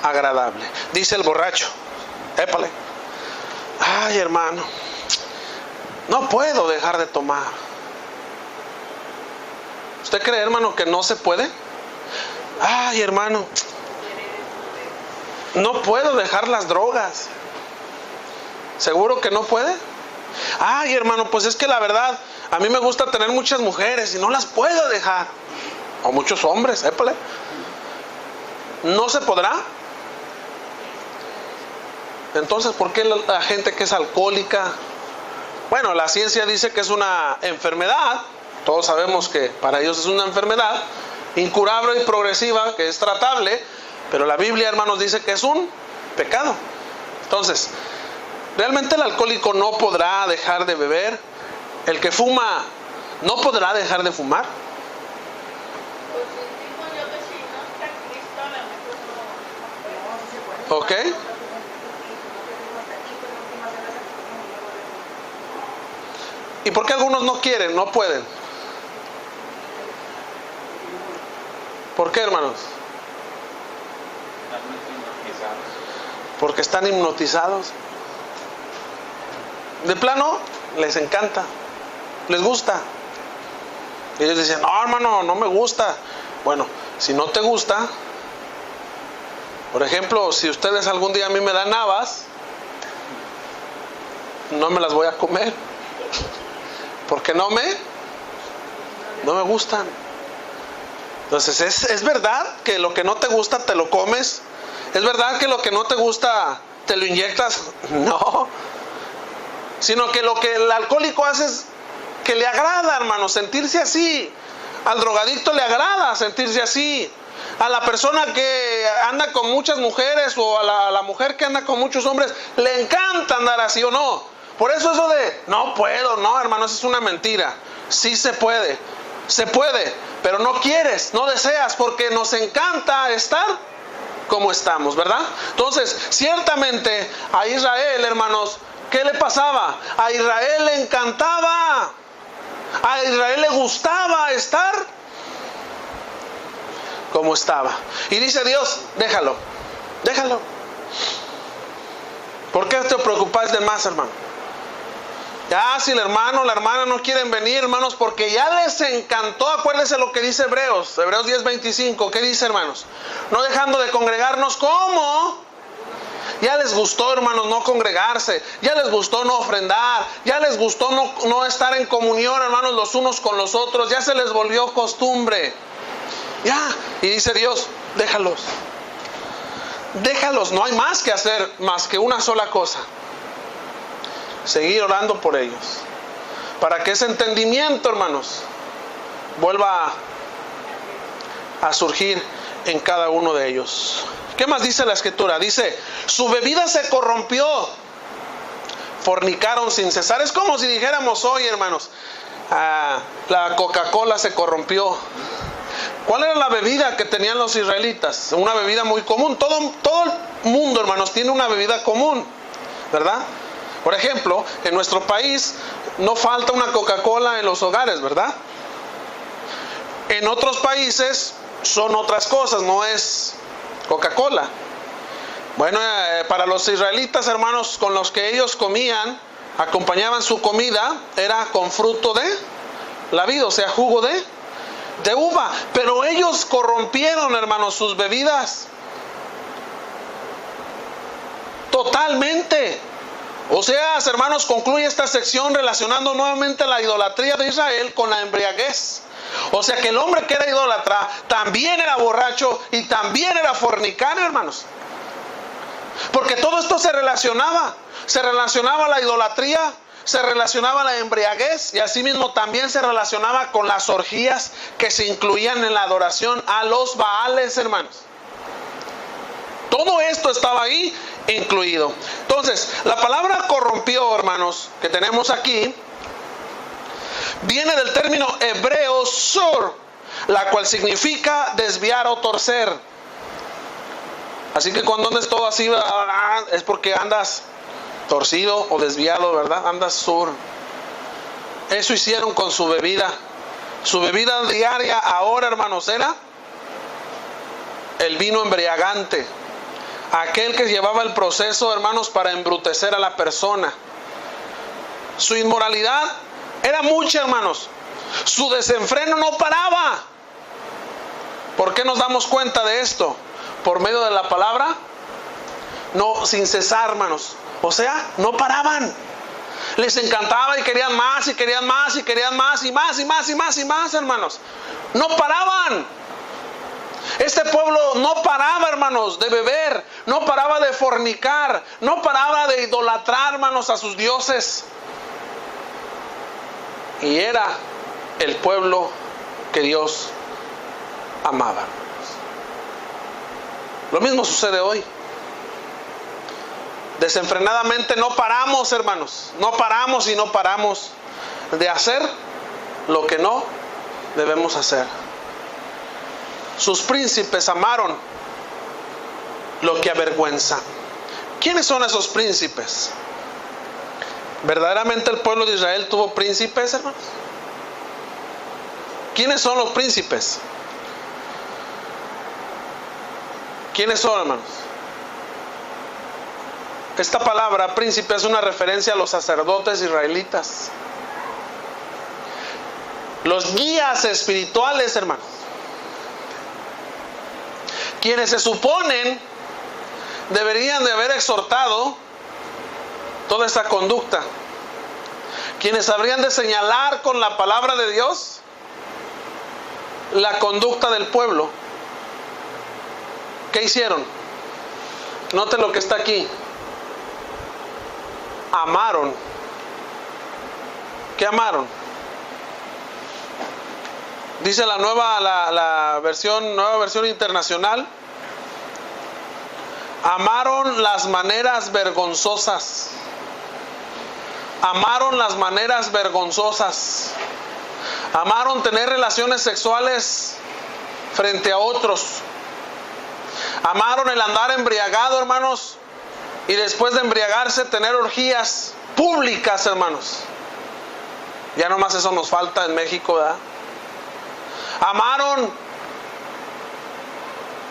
agradable. Dice el borracho, épale, ay, hermano, no puedo dejar de tomar. ¿Usted cree, hermano, que no se puede? Ay, hermano, No puedo dejar las drogas. ¿Seguro que no puede? Ay, hermano, pues es que la verdad, a mí me gusta tener muchas mujeres y no las puedo dejar. O muchos hombres, épale. ¿No se podrá? Entonces, ¿por qué la gente que es alcohólica? Bueno, la ciencia dice que es una enfermedad. Todos sabemos que para ellos es una enfermedad incurable y progresiva, que es tratable. Pero la Biblia, hermanos, dice que es un pecado. Entonces, realmente el alcohólico no podrá dejar de beber. El que fuma no podrá dejar de fumar. Pues digo yo que si no está Cristo, a lo mejor no. ¿Ok? ¿Y por qué algunos no quieren, no pueden? ¿Por qué, hermanos? Porque están hipnotizados. De plano, les encanta, les gusta. Y ellos dicen, no, hermano, no me gusta. Bueno, si no te gusta, por ejemplo, si ustedes algún día a mí me dan habas, no me las voy a comer. Porque no me gustan. Entonces, ¿es verdad que lo que no te gusta te lo comes? ¿Es verdad que lo que no te gusta te lo inyectas? No. Sino que lo que el alcohólico hace es que le agrada, hermano, sentirse así. Al drogadicto le agrada sentirse así. A la persona que anda con muchas mujeres o a la mujer que anda con muchos hombres, le encanta andar así, ¿o no? Por eso eso de, no puedo, no, hermano, eso es una mentira. Sí se puede, pero no quieres, no deseas, porque nos encanta estar como estamos, ¿verdad? Entonces, ciertamente a Israel, hermanos, ¿qué le pasaba? A Israel le encantaba, a Israel le gustaba estar como estaba. Y dice Dios, déjalo. ¿Por qué te preocupas de más, hermano? Ya, si el hermano o la hermana no quieren venir, hermanos, porque ya les encantó. Acuérdense lo que dice Hebreos 10:25. ¿Qué dice, hermanos? No dejando de congregarnos, ¿cómo? Ya les gustó, hermanos, no congregarse. Ya les gustó no ofrendar. Ya les gustó no estar en comunión, hermanos, los unos con los otros. Ya se les volvió costumbre. Ya, y dice Dios, déjalos. No hay más que hacer, más que una sola cosa: seguir orando por ellos, para que ese entendimiento, hermanos, vuelva a surgir en cada uno de ellos. ¿Qué más dice la Escritura? Dice, su bebida se corrompió, fornicaron sin cesar. Es como si dijéramos hoy, hermanos, la Coca-Cola se corrompió. ¿Cuál era la bebida que tenían los israelitas? Una bebida muy común. Todo el mundo, hermanos, tiene una bebida común, ¿verdad? Por ejemplo, en nuestro país no falta una Coca-Cola en los hogares, ¿verdad? En otros países son otras cosas, no es Coca-Cola. Bueno, para los israelitas, hermanos, con los que ellos comían, acompañaban su comida, era con fruto de la vid, o sea, jugo de uva. Pero ellos corrompieron, hermanos, sus bebidas totalmente. O sea, hermanos, concluye esta sección relacionando nuevamente la idolatría de Israel con la embriaguez. O sea que el hombre que era idólatra también era borracho y también era fornicario, hermanos. Porque todo esto se relacionaba la idolatría, se relacionaba la embriaguez, y asimismo también se relacionaba con las orgías que se incluían en la adoración a los Baales, hermanos. Todo esto estaba ahí incluido. Entonces, la palabra corrompió, hermanos, que tenemos aquí, viene del término hebreo sur, la cual significa desviar o torcer. Así que cuando andas todo así, es porque andas torcido o desviado, ¿verdad? Andas sur. Eso hicieron con su bebida. Su bebida diaria ahora, hermanos, era el vino embriagante. Aquel que llevaba el proceso, hermanos, para embrutecer a la persona. Su inmoralidad era mucha, hermanos. Su desenfreno no paraba. ¿Por qué nos damos cuenta de esto? Por medio de la palabra No, sin cesar, hermanos. O sea, no paraban. Les encantaba y querían más y querían más y querían más y más y más y más y más, hermanos. No paraban. Este pueblo no paraba, hermanos, de beber, no paraba de fornicar, no paraba de idolatrar, hermanos, a sus dioses. Y era el pueblo que Dios amaba. Lo mismo sucede hoy. Desenfrenadamente no paramos, hermanos. No paramos y no paramos de hacer lo que no debemos hacer. Sus príncipes amaron lo que avergüenza. ¿Quiénes son esos príncipes? ¿Verdaderamente el pueblo de Israel tuvo príncipes, hermanos? ¿Quiénes son los príncipes? ¿Quiénes son, hermanos? Esta palabra príncipe es una referencia a los sacerdotes israelitas, los guías espirituales, hermanos, quienes se suponen deberían de haber exhortado toda esta conducta, quienes habrían de señalar con la palabra de Dios la conducta del pueblo. ¿Qué hicieron? Note lo que está aquí. Amaron. ¿Qué amaron? Dice la nueva versión internacional. Amaron las maneras vergonzosas. Amaron las maneras vergonzosas. Amaron tener relaciones sexuales frente a otros. Amaron el andar embriagado, hermanos, y después de embriagarse tener orgías públicas, hermanos. Ya nomás eso nos falta en México, ¿verdad? Amaron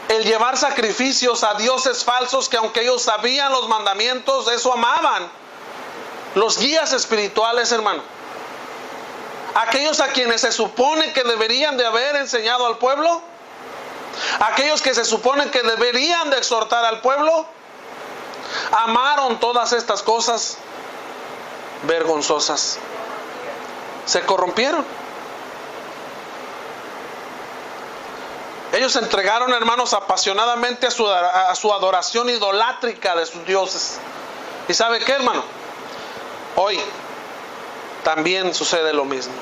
el llevar sacrificios a dioses falsos que aunque ellos sabían los mandamientos, eso amaban. Los guías espirituales, hermano. Aquellos a quienes se supone que deberían de haber enseñado al pueblo. Aquellos que se supone que deberían de exhortar al pueblo. Amaron todas estas cosas vergonzosas. Se corrompieron. Ellos se entregaron, hermanos, apasionadamente a su adoración idolátrica de sus dioses. ¿Y sabe qué, hermano? Hoy también sucede lo mismo.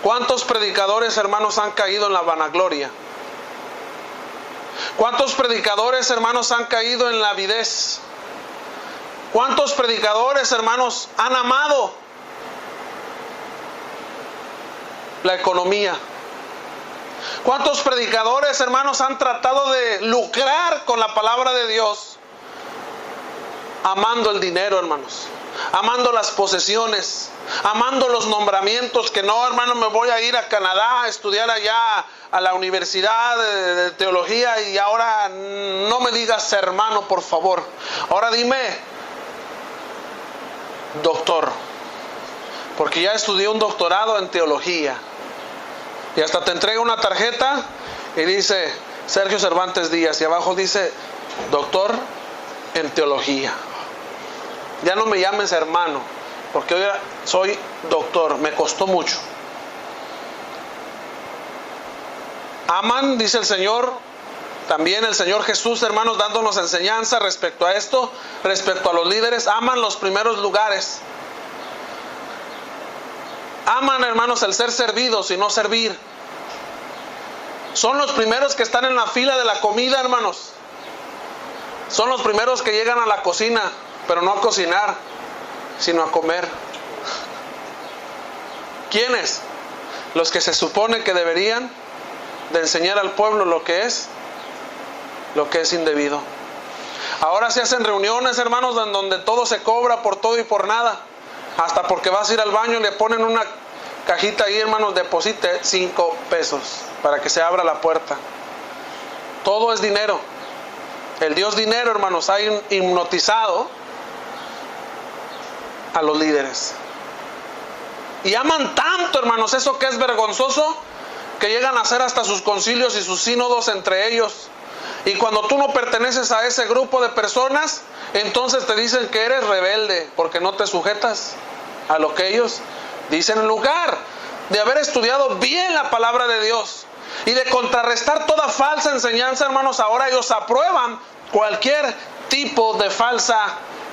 ¿Cuántos predicadores, hermanos, han caído en la vanagloria? ¿Cuántos predicadores, hermanos, han caído en la avidez? ¿Cuántos predicadores, hermanos, han amado la economía? ¿Cuántos predicadores, hermanos, han tratado de lucrar con la palabra de Dios? Amando el dinero, hermanos. Amando las posesiones. Amando los nombramientos. Que no, hermano, me voy a ir a Canadá a estudiar allá a la universidad de teología y ahora no me digas hermano, por favor. Ahora dime doctor. Porque ya estudié un doctorado en teología. Y hasta te entrega una tarjeta y dice Sergio Cervantes Díaz. Y abajo dice doctor en teología. Ya no me llames hermano, porque hoy soy doctor. Me costó mucho. Aman, dice el Señor, también el Señor Jesús, hermanos, dándonos enseñanza respecto a esto, respecto a los líderes. Aman los primeros lugares. Aman, hermanos, el ser servidos y no servir. Son los primeros que están en la fila de la comida, hermanos. Son los primeros que llegan a la cocina, pero no a cocinar, sino a comer. ¿Quiénes? Los que se supone que deberían de enseñar al pueblo lo que es indebido. Ahora se hacen reuniones, hermanos, en donde todo se cobra por todo y por nada. Hasta porque vas a ir al baño le ponen una cajita ahí, hermanos, deposite 5 pesos para que se abra la puerta. Todo es dinero. El Dios dinero, hermanos, ha hipnotizado a los líderes. Y aman tanto, hermanos, eso que es vergonzoso, que llegan a hacer hasta sus concilios y sus sínodos entre ellos. Y cuando tú no perteneces a ese grupo de personas, entonces te dicen que eres rebelde porque no te sujetas a lo que ellos dicen, en lugar de haber estudiado bien la palabra de Dios y de contrarrestar toda falsa enseñanza, hermanos. Ahora ellos aprueban cualquier tipo de falsa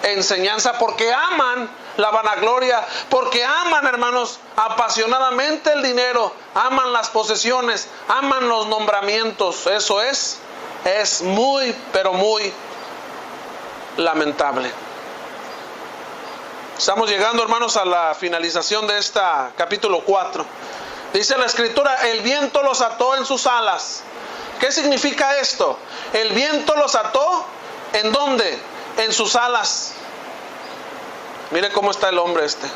enseñanza porque aman la vanagloria, porque aman, hermanos, apasionadamente el dinero, aman las posesiones, aman los nombramientos. Eso es muy, pero muy lamentable. Estamos llegando, hermanos, a la finalización de este capítulo 4. Dice la Escritura: el viento los ató en sus alas. ¿Qué significa esto? El viento los ató, ¿en dónde? En sus alas. Mire cómo está el hombre este.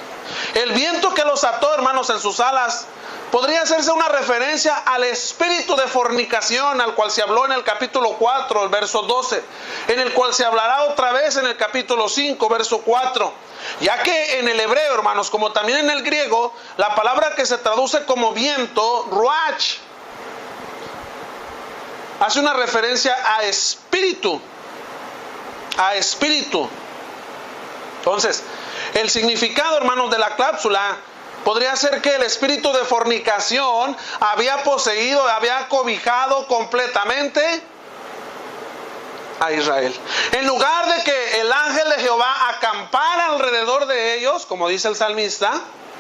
El viento que los ató, hermanos, en sus alas, podría hacerse una referencia al espíritu de fornicación, al cual se habló en el capítulo 4, el verso 12, en el cual se hablará otra vez en el capítulo 5, verso 4. Ya que en el hebreo, hermanos, como también en el griego, la palabra que se traduce como viento, ruach, hace una referencia a espíritu. A espíritu. Entonces, el significado, hermanos, de la cláusula podría ser que el espíritu de fornicación había poseído, había cobijado completamente a Israel. En lugar de que el ángel de Jehová acampara alrededor de ellos, como dice el salmista,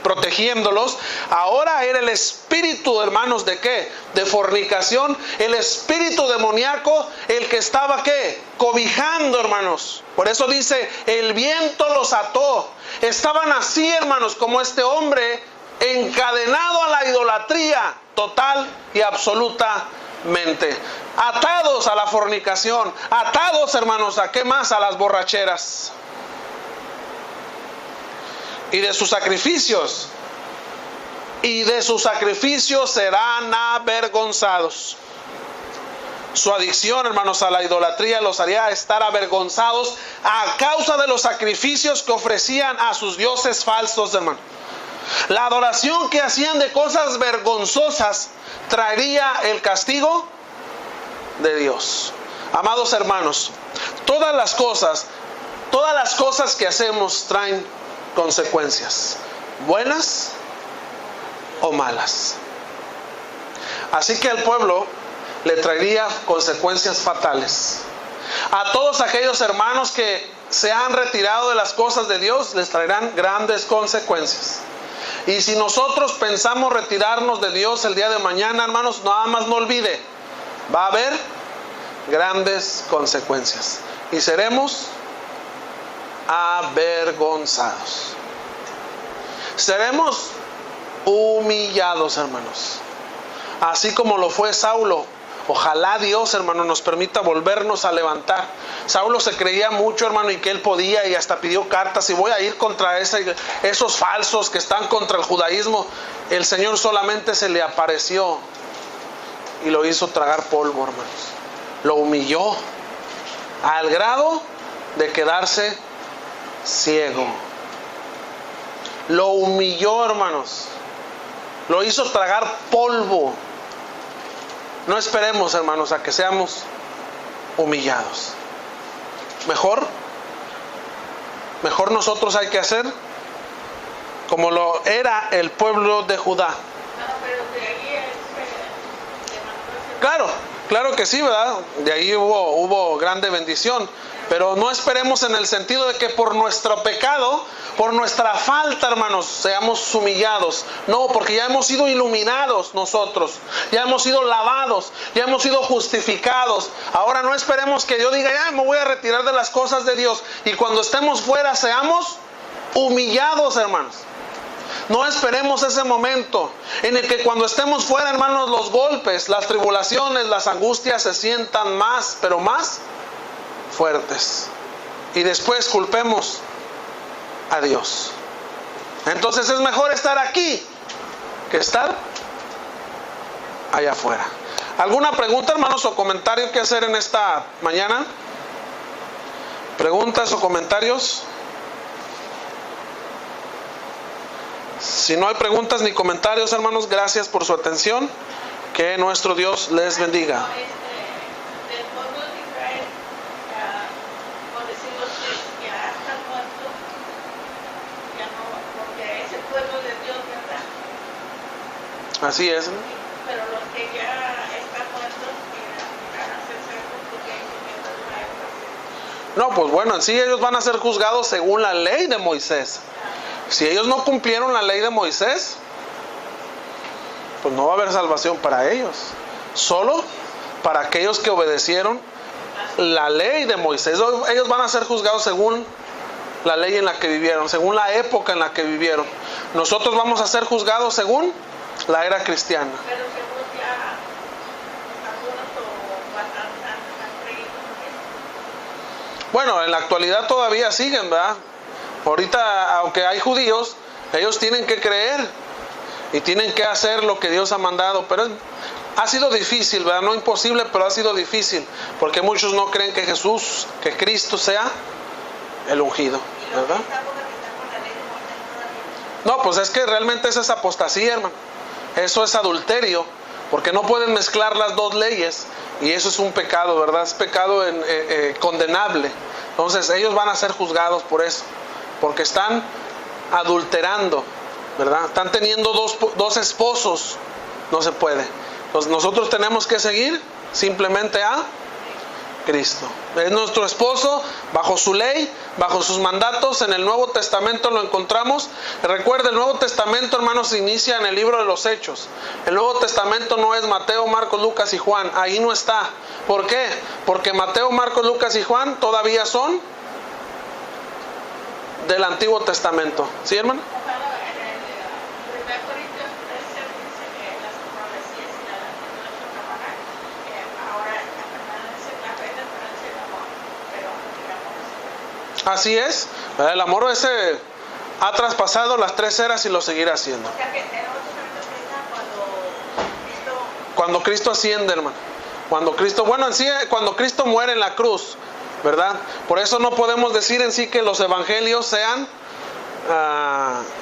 protegiéndolos, ahora era el espíritu, hermanos, ¿de qué? De fornicación, el espíritu demoníaco, el que estaba, ¿qué? Cobijando, hermanos. Por eso dice, el viento los ató. Estaban así, hermanos, como este hombre, encadenado a la idolatría total y absolutamente. Atados a la fornicación, atados, hermanos, ¿a qué más? A las borracheras. Y de sus sacrificios serán avergonzados. Su adicción, hermanos, a la idolatría los haría estar avergonzados a causa de los sacrificios que ofrecían a sus dioses falsos, hermanos. La adoración que hacían de cosas vergonzosas traería el castigo de Dios. Amados hermanos, todas las cosas que hacemos traen consecuencias, buenas o malas. Así que al pueblo le traería consecuencias fatales. A todos aquellos hermanos que se han retirado de las cosas de Dios, les traerán grandes consecuencias. Y si nosotros pensamos retirarnos de Dios el día de mañana, hermanos, nada más no olvide, va a haber grandes consecuencias y seremos avergonzados. Seremos humillados, hermanos, así como lo fue Saulo. Ojalá Dios, hermano, nos permita volvernos a levantar. Saulo se creía mucho, hermano, y que él podía, y hasta pidió cartas, y voy a ir contra esos falsos que están contra el judaísmo. El Señor solamente se le apareció y lo hizo tragar polvo, hermanos. Lo humilló al grado de quedarse ciego. Lo humilló, hermanos. Lo hizo tragar polvo. No esperemos, hermanos, a que seamos humillados. Mejor nosotros hay que hacer como lo era el pueblo de Judá. Claro que sí, ¿verdad? De ahí hubo grande bendición. Pero no esperemos en el sentido de que por nuestro pecado, por nuestra falta, hermanos, seamos humillados. No, porque ya hemos sido iluminados nosotros, ya hemos sido lavados, ya hemos sido justificados. Ahora no esperemos que yo diga, ya me voy a retirar de las cosas de Dios, y cuando estemos fuera seamos humillados, hermanos. No esperemos ese momento en el que cuando estemos fuera, hermanos, los golpes, las tribulaciones, las angustias se sientan más, pero más fuertes, y después culpemos a Dios. Entonces es mejor estar aquí que estar allá afuera. ¿Alguna pregunta, hermanos, o comentario que hacer en esta mañana? ¿Preguntas o comentarios? Si no hay preguntas ni comentarios, hermanos, gracias por su atención. Que nuestro Dios les bendiga. Del fondo Así es, ¿no? Pero los que ya están muertos van a ser salvos porque hay cumpliendo una época. No, pues bueno, en sí ellos van a ser juzgados según la ley de Moisés. Si ellos no cumplieron la ley de Moisés, pues no va a haber salvación para ellos. Solo para aquellos que obedecieron la ley de Moisés. Ellos van a ser juzgados según la ley en la que vivieron, según la época en la que vivieron. Nosotros vamos a ser juzgados según la era cristiana. Pero según ya algunos o bastantes han creído en eso. Bueno, en la actualidad todavía siguen, ¿verdad? Ahorita, aunque hay judíos, ellos tienen que creer y tienen que hacer lo que Dios ha mandado, pero ha sido difícil, ¿verdad? No imposible, pero ha sido difícil, porque muchos no creen que Jesús, que Cristo sea el ungido, ¿verdad? No, pues es que realmente eso es apostasía, hermano. Eso es adulterio, porque no pueden mezclar las dos leyes, y eso es un pecado, ¿verdad? Es pecado condenable. Entonces ellos van a ser juzgados por eso, porque están adulterando, ¿verdad? Están teniendo dos esposos, no se puede. Entonces nosotros tenemos que seguir simplemente a Cristo. Es nuestro esposo bajo su ley, bajo sus mandatos. En el Nuevo Testamento lo encontramos. Recuerda, el Nuevo Testamento, hermanos, se inicia en el libro de los Hechos. El Nuevo Testamento no es Mateo, Marcos, Lucas y Juan. Ahí no está. ¿Por qué? Porque Mateo, Marcos, Lucas y Juan todavía son del Antiguo Testamento. ¿Sí, hermano? Así es, el amor ese ha traspasado las 3 eras y lo seguirá haciendo. O sea que tenemos Cuando Cristo asciende, hermano. Cuando Cristo, bueno, en sí, cuando Cristo muere en la cruz, ¿verdad? Por eso no podemos decir en sí que los evangelios sean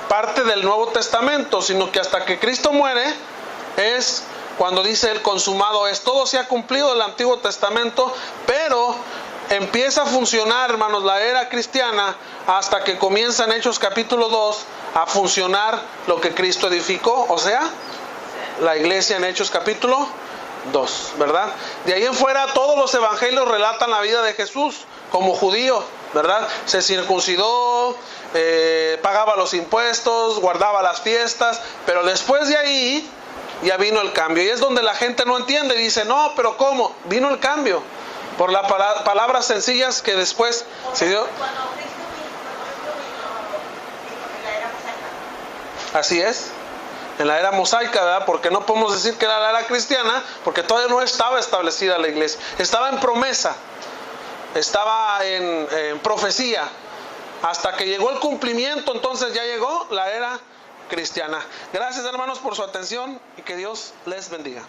parte del Nuevo Testamento, sino que hasta que Cristo muere es cuando dice el consumado es. Todo se ha cumplido del Antiguo Testamento, pero empieza a funcionar, hermanos, la era cristiana hasta que comienza en Hechos capítulo 2 a funcionar lo que Cristo edificó, o sea, la iglesia en Hechos capítulo 2, ¿verdad? De ahí en fuera todos los evangelios relatan la vida de Jesús como judío, ¿verdad? Se circuncidó, pagaba los impuestos, guardaba las fiestas, pero después de ahí ya vino el cambio. Y es donde la gente no entiende y dice, no, pero ¿cómo? Vino el cambio. Por las palabras sencillas que después se dio. Cuando Cristo vino en la era mosaica. Así es, en la era mosaica, ¿verdad? Porque no podemos decir que era la era cristiana, porque todavía no estaba establecida la iglesia. Estaba en promesa, estaba en profecía. Hasta que llegó el cumplimiento, entonces ya llegó la era cristiana. Gracias, hermanos, por su atención y que Dios les bendiga.